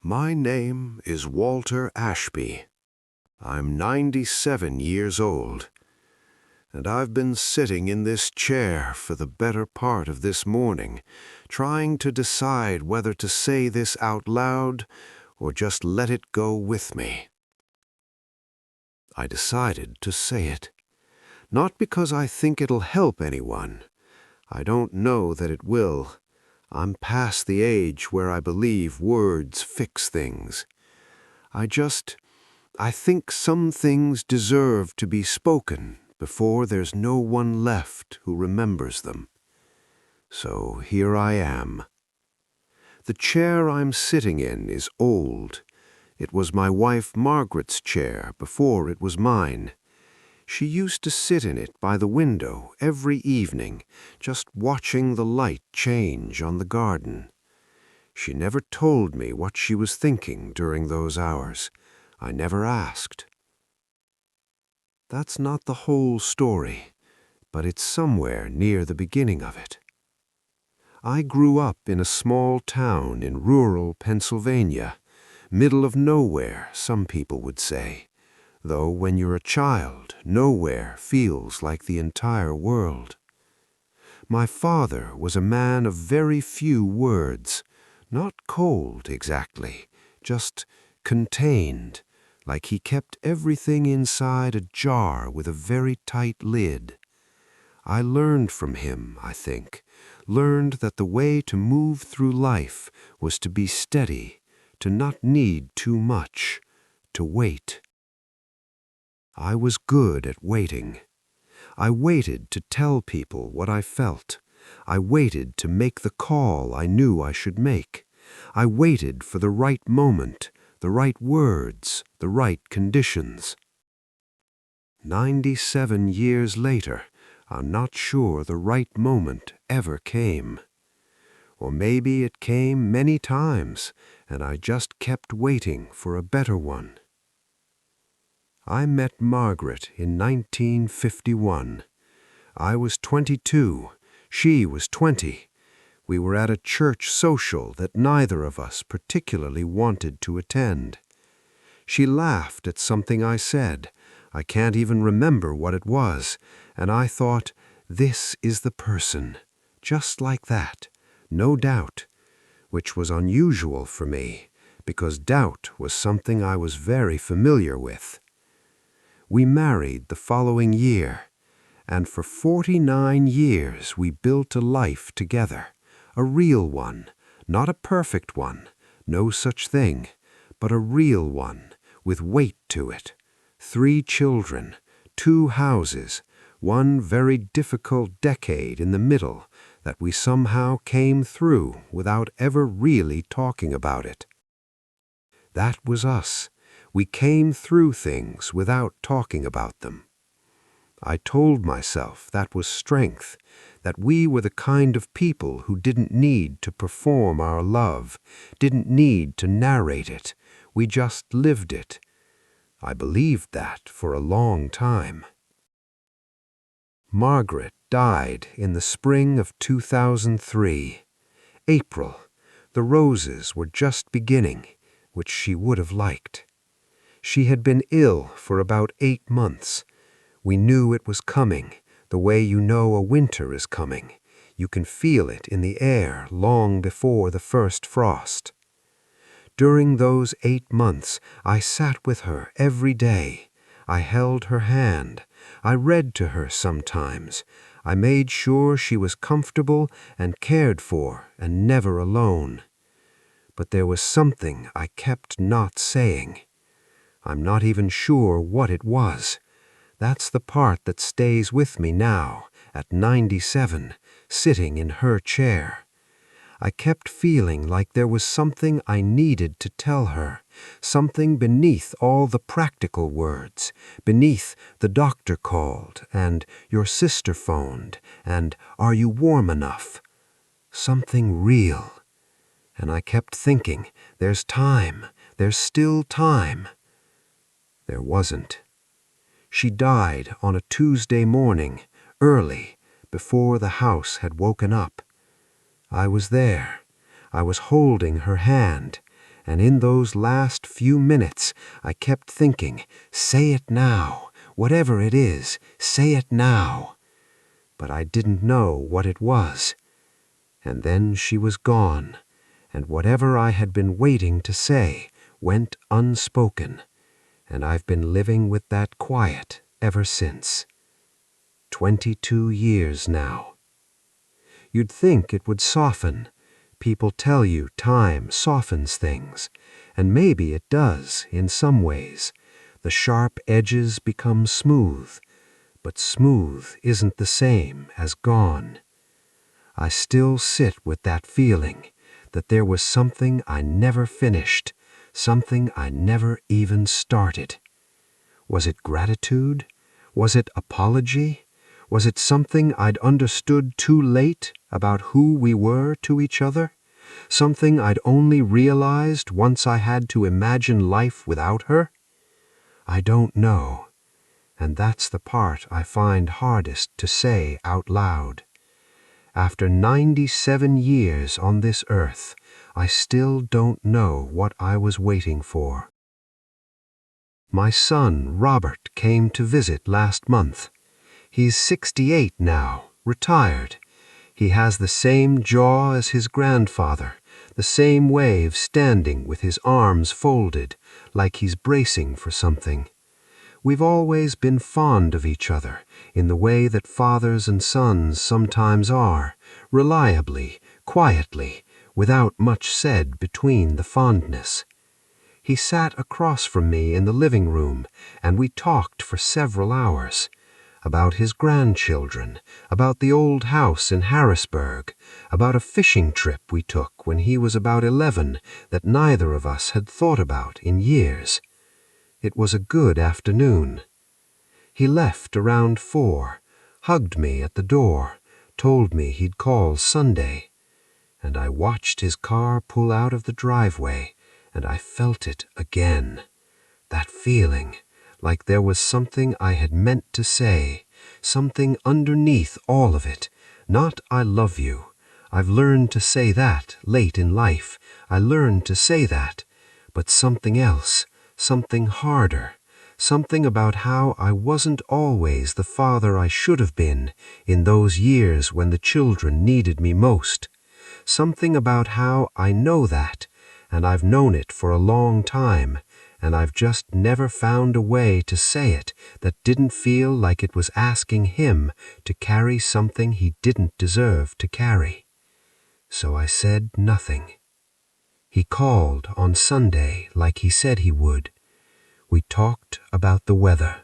My name is Walter Ashby. I'm 97 years old, and I've been sitting in this chair for the better part of this morning, trying to decide whether to say this out loud or just let it go with me. I decided to say it, not because I think it'll help anyone. I don't know that it will. I'm past the age where I believe words fix things. I think some things deserve to be spoken before there's no one left who remembers them. So here I am. The chair I'm sitting in is old. It was my wife Margaret's chair before it was mine. She used to sit in it by the window every evening, just watching the light change on the garden. She never told me what she was thinking during those hours. I never asked. That's not the whole story, but it's somewhere near the beginning of it. I grew up in a small town in rural Pennsylvania, middle of nowhere, some people would say. Though when you're a child, nowhere feels like the entire world. My father was a man of very few words, not cold exactly, just contained, like he kept everything inside a jar with a very tight lid. I learned from him, I think, learned that the way to move through life was to be steady, to not need too much, to wait. I was good at waiting. I waited to tell people what I felt. I waited to make the call I knew I should make. I waited for the right moment, the right words, the right conditions. 97 years later, I'm not sure the right moment ever came. Or maybe it came many times, and I just kept waiting for a better one. I met Margaret in 1951. I was 22. She was 20. We were at a church social that neither of us particularly wanted to attend. She laughed at something I said. I can't even remember what it was, and I thought, this is the person, just like that, no doubt, which was unusual for me, because doubt was something I was very familiar with. We married the following year, and for 49 years we built a life together, a real one, not a perfect one, no such thing, but a real one, with weight to it. 3 children, 2 houses, one very difficult decade in the middle that we somehow came through without ever really talking about it. That was us. We came through things without talking about them. I told myself that was strength, that we were the kind of people who didn't need to perform our love, didn't need to narrate it. We just lived it. I believed that for a long time. Margaret died in the spring of 2003. April. The roses were just beginning, which she would have liked. She had been ill for about 8 months. We knew it was coming, the way you know a winter is coming. You can feel it in the air long before the first frost. During those 8 months, I sat with her every day. I held her hand. I read to her sometimes. I made sure she was comfortable and cared for and never alone. But there was something I kept not saying. I'm not even sure what it was. That's the part that stays with me now, at 97, sitting in her chair. I kept feeling like there was something I needed to tell her, something beneath all the practical words, beneath the doctor called, and your sister phoned, and are you warm enough? Something real. And I kept thinking, there's time, there's still time. There wasn't. She died on a Tuesday morning, early, before the house had woken up. I was there. I was holding her hand, And in those last few minutes, I kept thinking, say it now. Whatever it is, say it now. But I didn't know what it was. And then she was gone, and whatever I had been waiting to say went unspoken, and I've been living with that quiet ever since. 22 years now. You'd think it would soften. People tell you time softens things, and maybe it does in some ways. The sharp edges become smooth, but smooth isn't the same as gone. I still sit with that feeling that there was something I never finished, something I never even started. Was it gratitude? Was it apology? Was it something I'd understood too late about who we were to each other? Something I'd only realized once I had to imagine life without her? I don't know, and that's the part I find hardest to say out loud. After 97 years on this earth, I still don't know what I was waiting for. My son, Robert, came to visit last month. He's 68 now, retired. He has the same jaw as his grandfather, the same way of standing with his arms folded, like he's bracing for something. We've always been fond of each other, in the way that fathers and sons sometimes are, reliably, quietly, without much said between the fondness. He sat across from me in the living room, and we talked for several hours. About his grandchildren, about the old house in Harrisburg, about a fishing trip we took when he was about 11 that neither of us had thought about in years. It was a good afternoon. He left around 4, hugged me at the door, told me he'd call Sunday. And I watched his car pull out of the driveway, and I felt it again. That feeling, like there was something I had meant to say, something underneath all of it. Not "I love you." I've learned to say that late in life. I learned to say that. But something else, something harder, something about how I wasn't always the father I should have been in those years when the children needed me most. Something about how I know that, and I've known it for a long time, and I've just never found a way to say it that didn't feel like it was asking him to carry something he didn't deserve to carry. So I said nothing. He called on Sunday like he said he would. We talked about the weather.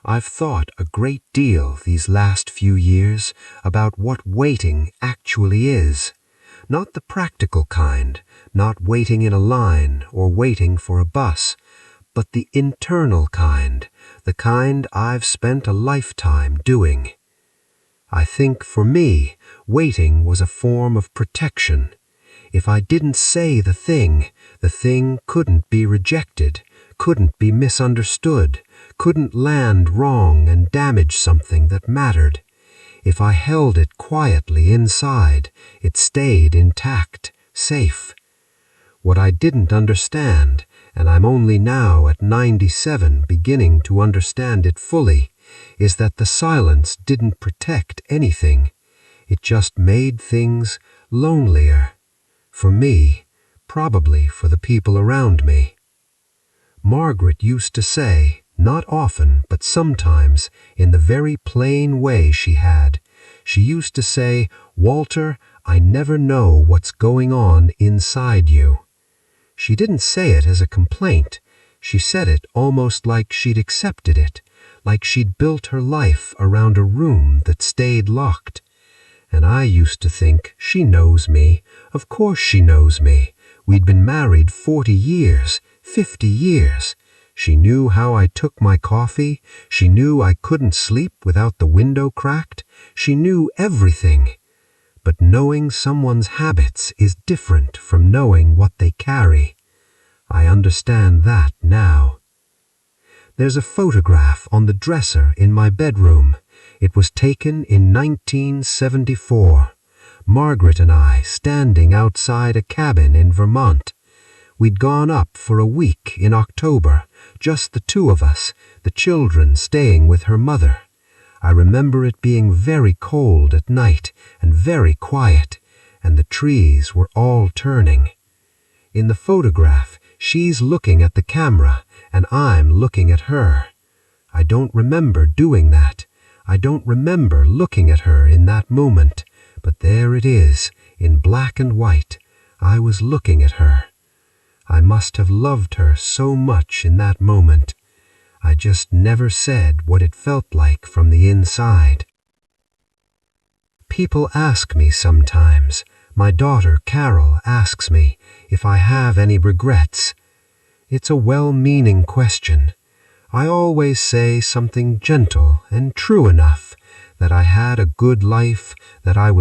I've thought a great deal these last few years about what waiting actually is. Not the practical kind, not waiting in a line or waiting for a bus, but the internal kind, the kind I've spent a lifetime doing. I think for me, waiting was a form of protection. If I didn't say the thing couldn't be rejected, couldn't be misunderstood, couldn't land wrong and damage something that mattered. If I held it quietly inside, it stayed intact, safe. What I didn't understand, and I'm only now at 97 beginning to understand it fully, is that the silence didn't protect anything. It just made things lonelier. For me, probably for the people around me. Margaret used to say, not often, but sometimes, in the very plain way she used to say, "Walter, I never know what's going on inside you." She didn't say it as a complaint. She said it almost like she'd accepted it, like she'd built her life around a room that stayed locked. And I used to think, she knows me. Of course she knows me. We'd been married 40 years, 50 years. She knew how I took my coffee. She knew I couldn't sleep without the window cracked. She knew everything. But knowing someone's habits is different from knowing what they carry. I understand that now. There's a photograph on the dresser in my bedroom. It was taken in 1974. Margaret and I standing outside a cabin in Vermont. We'd gone up for a week in October, just the two of us, the children staying with her mother. I remember it being very cold at night and very quiet, and the trees were all turning. In the photograph, she's looking at the camera, and I'm looking at her. I don't remember doing that. I don't remember looking at her in that moment, but there it is, in black and white. I was looking at her. I must have loved her so much in that moment. I just never said what it felt like from the inside. People ask me sometimes. My daughter, Carol, asks me if I have any regrets. It's a well-meaning question. I always say something gentle and true enough, that I had a good life, that I was